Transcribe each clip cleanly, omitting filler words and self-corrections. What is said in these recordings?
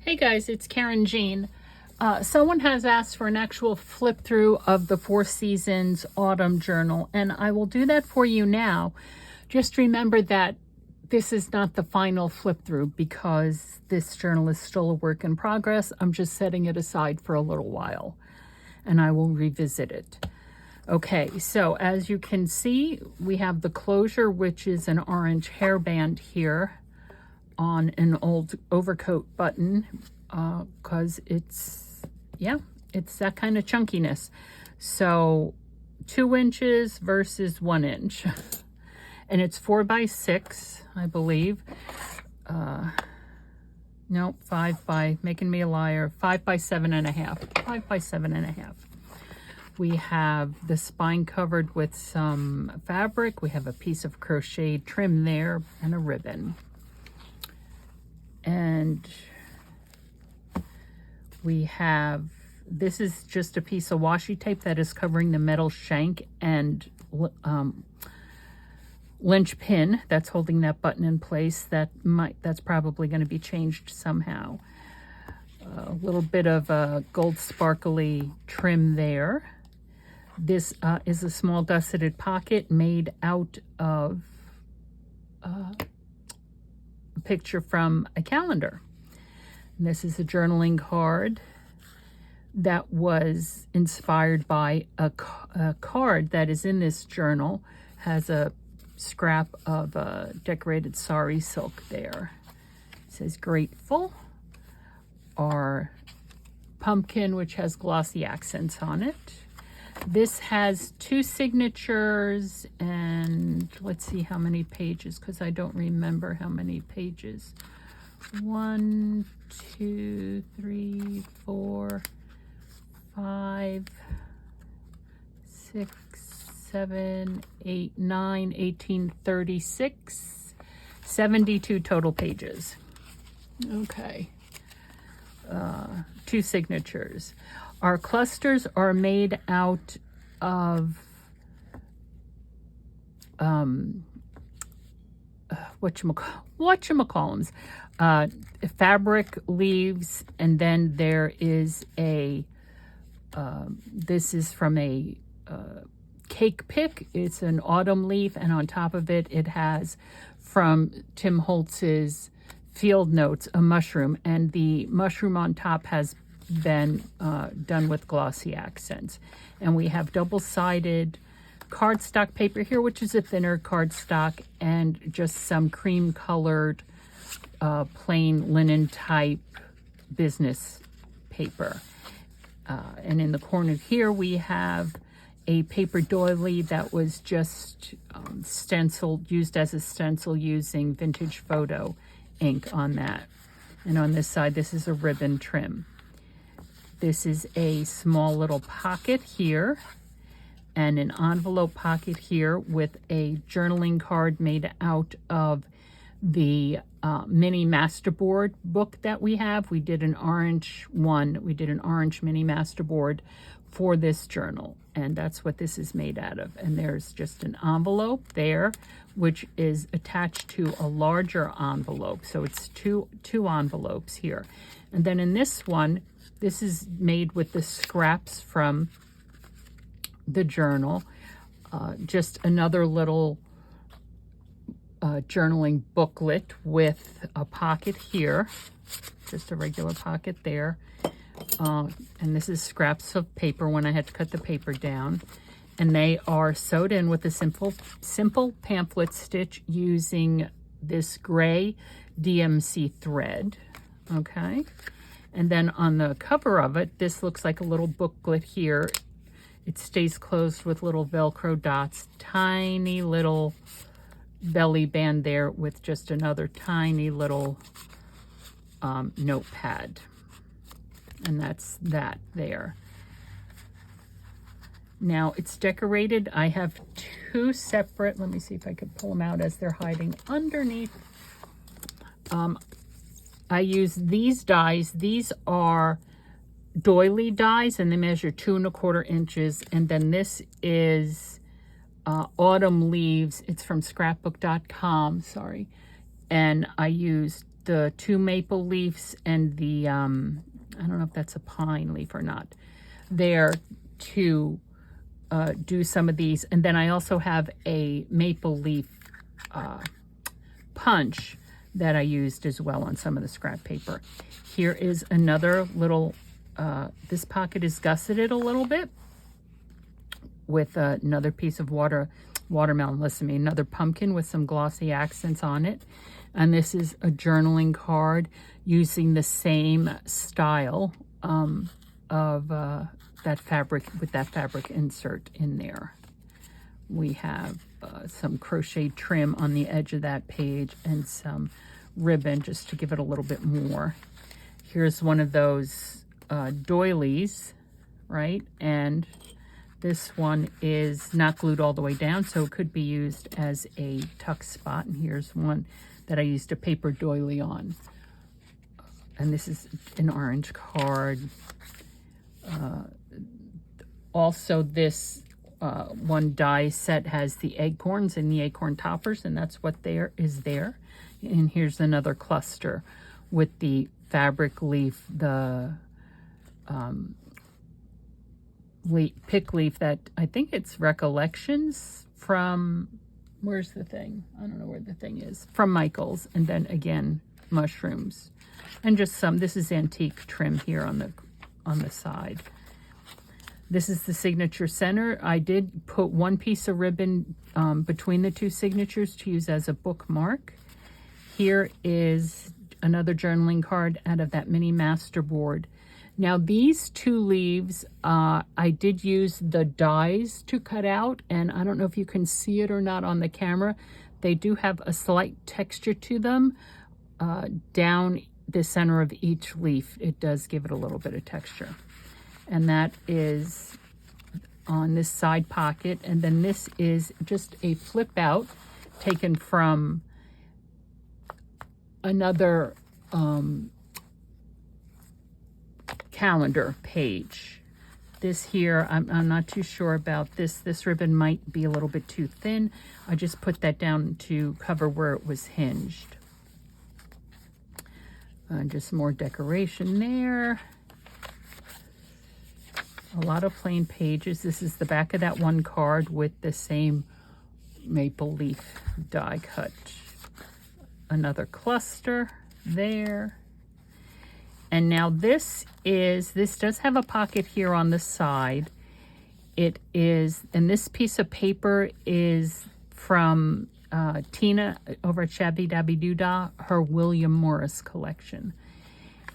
Hey guys, it's Karynjean. Someone has asked for an actual flip through of the Four Seasons Autumn Journal, and I will do that for you now. Just remember that this is not the final flip through because this journal is still a work in progress. I'm just setting it aside for a little while, and I will revisit it. Okay, so as you can see, we have the closure, which is an orange hairband here on an old overcoat button, because it's that kind of chunkiness. So 2 inches versus 1 inch. And it's 4 by 6, I believe. No, 5 by, making me a liar, 5 by 7.5. 5 by 7.5. We have the spine covered with some fabric. We have a piece of crocheted trim there and a ribbon. And we have, this is just a piece of washi tape that is covering the metal shank and linch pin that's holding that button in place. That's probably going to be changed somehow. A little bit of a gold sparkly trim there. This is a small gusseted pocket made out of a picture from a calendar. And this is a journaling card that was inspired by a card that is in this journal. Has a scrap of decorated sari silk there. It says grateful. Our pumpkin, which has glossy accents on it. This has 2 signatures and let's see how many pages, because I don't remember how many pages. 1, 2, 3, 4, 5, 6, 7, 8, 9, 18, 36, 72 total pages. Okay. 2 signatures. Our clusters are made out of whatchamacallums, fabric, leaves, and then there is a this is from a cake pick. It's an autumn leaf, and on top of it, it has from Tim Holtz's Field Notes a mushroom, and the mushroom on top has been done with glossy accents. And we have double-sided cardstock paper here, which is a thinner cardstock, and just some cream-colored plain linen type business paper. And in the corner here, we have a paper doily that was just stenciled, used as a stencil using vintage photo ink on that. And on this side, this is a ribbon trim. This is a small little pocket here and an envelope pocket here with a journaling card made out of the mini masterboard book that we have. We did an orange one. We did an orange mini masterboard for this journal, and that's what this is made out of. And there's just an envelope there, which is attached to a larger envelope. So it's two envelopes here. And then in this one, this is made with the scraps from the journal. Just another little journaling booklet with a pocket here, just a regular pocket there. And this is scraps of paper when I had to cut the paper down. And they are sewed in with a simple pamphlet stitch using this gray DMC thread, okay? And then on the cover of it, this looks like a little booklet here. It stays closed with little Velcro dots, tiny little belly band there with just another tiny little notepad. And that's that there. Now it's decorated. I have 2 separate, let me see if I could pull them out as they're hiding underneath. I use these dies. These are doily dies, and they measure 2 1/4 inches. And then this is autumn leaves. It's from scrapbook.com, sorry. And I used the 2 maple leaves and the, I don't know if that's a pine leaf or not, there to do some of these. And then I also have a maple leaf punch that I used as well on some of the scrap paper. Here is another little, this pocket is gusseted a little bit with another piece of watermelon, listen to me, another pumpkin with some glossy accents on it. And this is a journaling card using the same style of that fabric, with that fabric insert in there. We have some crochet trim on the edge of that page and some ribbon just to give it a little bit more. Here's one of those doilies, right? And this one is not glued all the way down, so it could be used as a tuck spot. And here's one that I used a paper doily on. And this is an orange card. Also, this one die set has the acorns and the acorn toppers, and that's what there is there. And here's another cluster with the fabric leaf, the pick leaf that I think it's Recollections from, where's the thing? I don't know where the thing is. From Michael's, and then again, mushrooms. And just some, this is antique trim here on the side. This is the signature center. I did put one piece of ribbon between the 2 signatures to use as a bookmark. Here is another journaling card out of that mini masterboard. Now these 2 leaves, I did use the dies to cut out, and I don't know if you can see it or not on the camera. They do have a slight texture to them down the center of each leaf. It does give it a little bit of texture. And that is on this side pocket. And then this is just a flip out taken from another calendar page. This here, I'm not too sure about this. This ribbon might be a little bit too thin. I just put that down to cover where it was hinged. Just more decoration there. A lot of plain pages. This is the back of that one card with the same maple leaf die cut. Another cluster there. And now this does have a pocket here on the side. It is, and this piece of paper is from Tina over at Shabby Dabby Doodah, her William Morris collection.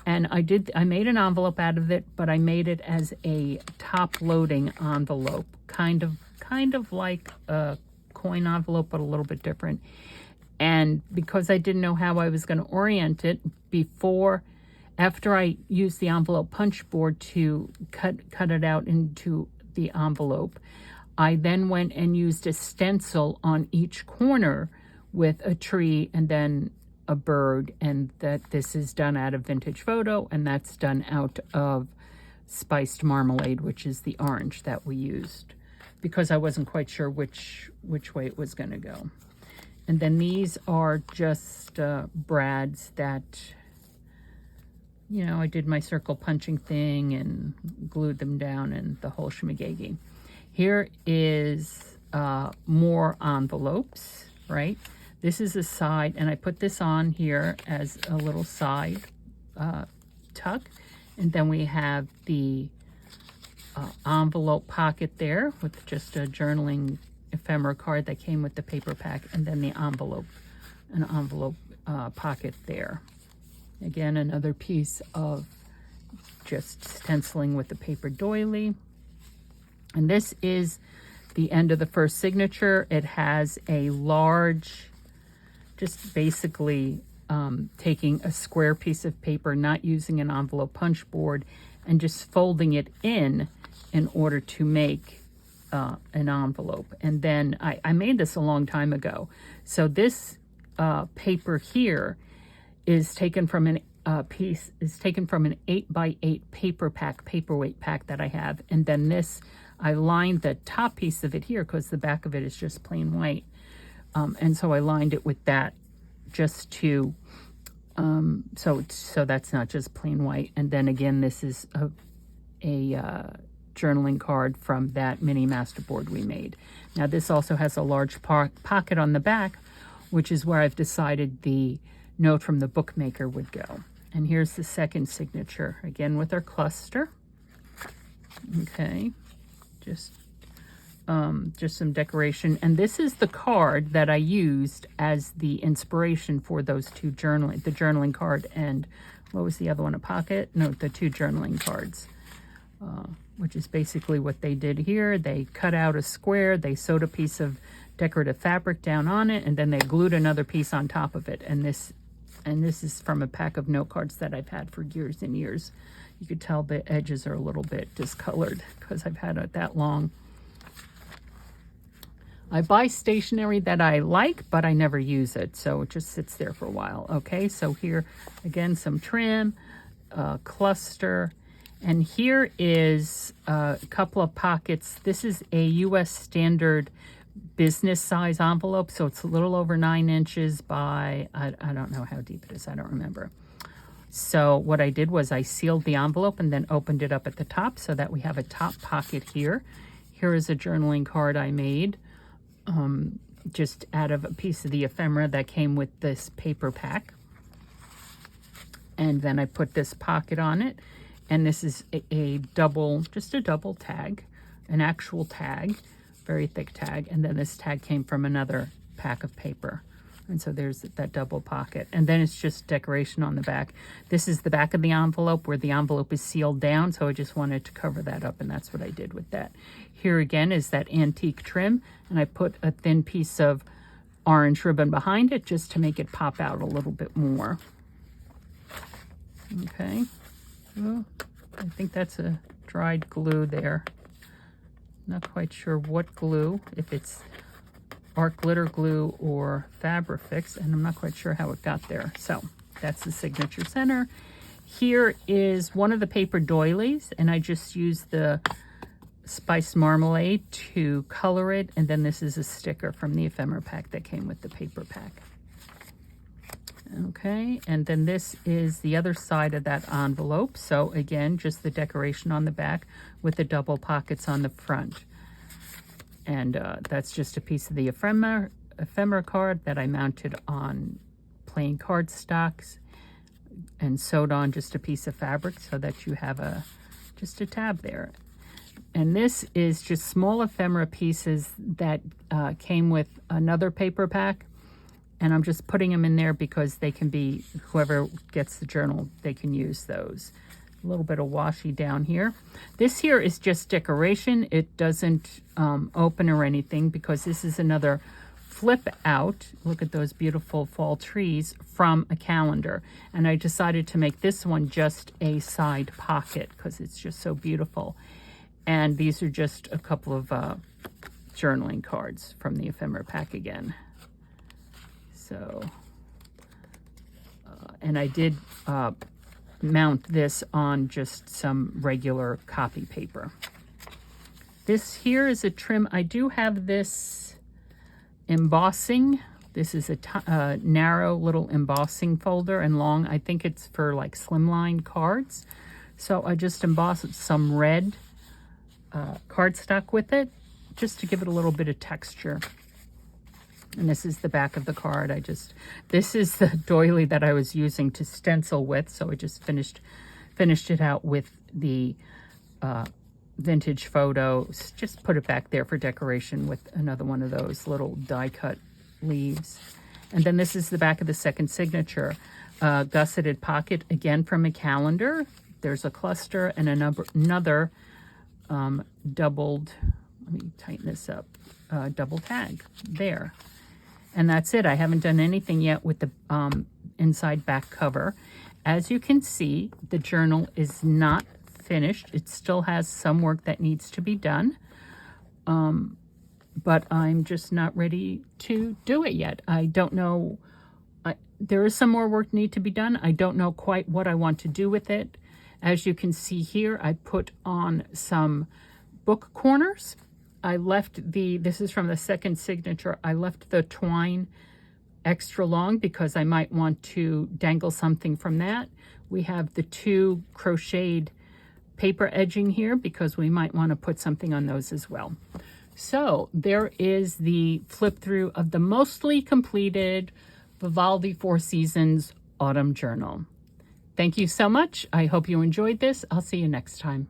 And I made an envelope out of it, but I made it as a top-loading envelope, kind of like a coin envelope, but a little bit different. And because I didn't know how I was going to orient it after I used the envelope punch board to cut it out into the envelope, I then went and used a stencil on each corner with a tree and then a bird, and that this is done out of Vintage Photo, and that's done out of Spiced Marmalade, which is the orange that we used, because I wasn't quite sure which way it was going to go. And then these are just brads that, you know, I did my circle punching thing and glued them down and the whole shmagegi. Here is more envelopes, right? This is a side, and I put this on here as a little side tuck. And then we have the envelope pocket there with just a journaling ephemera card that came with the paper pack, and then the envelope, an envelope pocket there. Again, another piece of just stenciling with the paper doily. And this is the end of the first signature. It has a large, just basically taking a square piece of paper, not using an envelope punch board, and just folding it in order to make an envelope. And then I made this a long time ago. So this paper here is taken from an 8x8 paper pack, paperweight pack that I have. And then this, I lined the top piece of it here because the back of it is just plain white. And so I lined it with that just to So that's not just plain white. And then again, this is a journaling card from that mini masterboard we made. Now this also has a large pocket on the back, which is where I've decided the note from the bookmaker would go. And here's the second signature, again with our cluster. Okay, just some decoration. And this is the card that I used as the inspiration for those two the journaling card, and what was the other one, a pocket? No, the two journaling cards, which is basically what they did here. They cut out a square, they sewed a piece of decorative fabric down on it, and then they glued another piece on top of it. And this is from a pack of note cards that I've had for years and years. You could tell the edges are a little bit discolored because I've had it that long. I buy stationery that I like, but I never use it, so it just sits there for a while. Okay, so here, again, some trim, cluster, and here is a couple of pockets. This is a U.S. standard business size envelope, so it's a little over 9 inches by, I don't know how deep it is, I don't remember. So what I did was I sealed the envelope and then opened it up at the top so that we have a top pocket here. Here is a journaling card I made, just out of a piece of the ephemera that came with this paper pack. And then I put this pocket on it, and this is just a double tag, an actual tag, very thick tag, and then this tag came from another pack of paper. And so there's that double pocket, and then it's just decoration on the back. This is the back of the envelope where the envelope is sealed down, so I just wanted to cover that up, and that's what I did with that. Here again is that antique trim, and I put a thin piece of orange ribbon behind it just to make it pop out a little bit more. Okay, well, I think that's a dried glue there. Not quite sure what glue, if it's art glitter glue or Fabrifix, and I'm not quite sure how it got there. So that's the signature center. Here is one of the paper doilies, and I just used the spiced marmalade to color it, and then this is a sticker from the ephemera pack that came with the paper pack. Okay, and then this is the other side of that envelope. So again, just the decoration on the back with the double pockets on the front. And that's just a piece of the ephemera card that I mounted on plain cardstocks and sewed on just a piece of fabric so that you have just a tab there. And this is just small ephemera pieces that came with another paper pack. And I'm just putting them in there because they can be, whoever gets the journal, they can use those. A little bit of washi down here. This here is just decoration. It doesn't open or anything because this is another flip out. Look at those beautiful fall trees from a calendar. And I decided to make this one just a side pocket because it's just so beautiful. And these are just a couple of journaling cards from the ephemera pack again. So, and I did mount this on just some regular copy paper. This here is a trim. I do have this embossing. This is a narrow little embossing folder and long. I think it's for like slimline cards. So I just embossed some red cardstock with it just to give it a little bit of texture. And this is the back of the card. This is the doily that I was using to stencil with, so I just finished it out with the vintage photos. Just put it back there for decoration with another one of those little die-cut leaves. And then this is the back of the second signature. Gusseted pocket, again from a calendar. There's a cluster and another doubled, let me tighten this up, double tag there. And that's it. I haven't done anything yet with the inside back cover. As you can see, the journal is not finished. It still has some work that needs to be done. But I'm just not ready to do it yet. I don't know. There is some more work need to be done. I don't know quite what I want to do with it. As you can see here, I put on some book corners. I left this is from the second signature, I left the twine extra long because I might want to dangle something from that. We have the 2 crocheted paper edging here because we might want to put something on those as well. So there is the flip through of the mostly completed Vivaldi 4 Seasons Autumn Journal. Thank you so much. I hope you enjoyed this. I'll see you next time.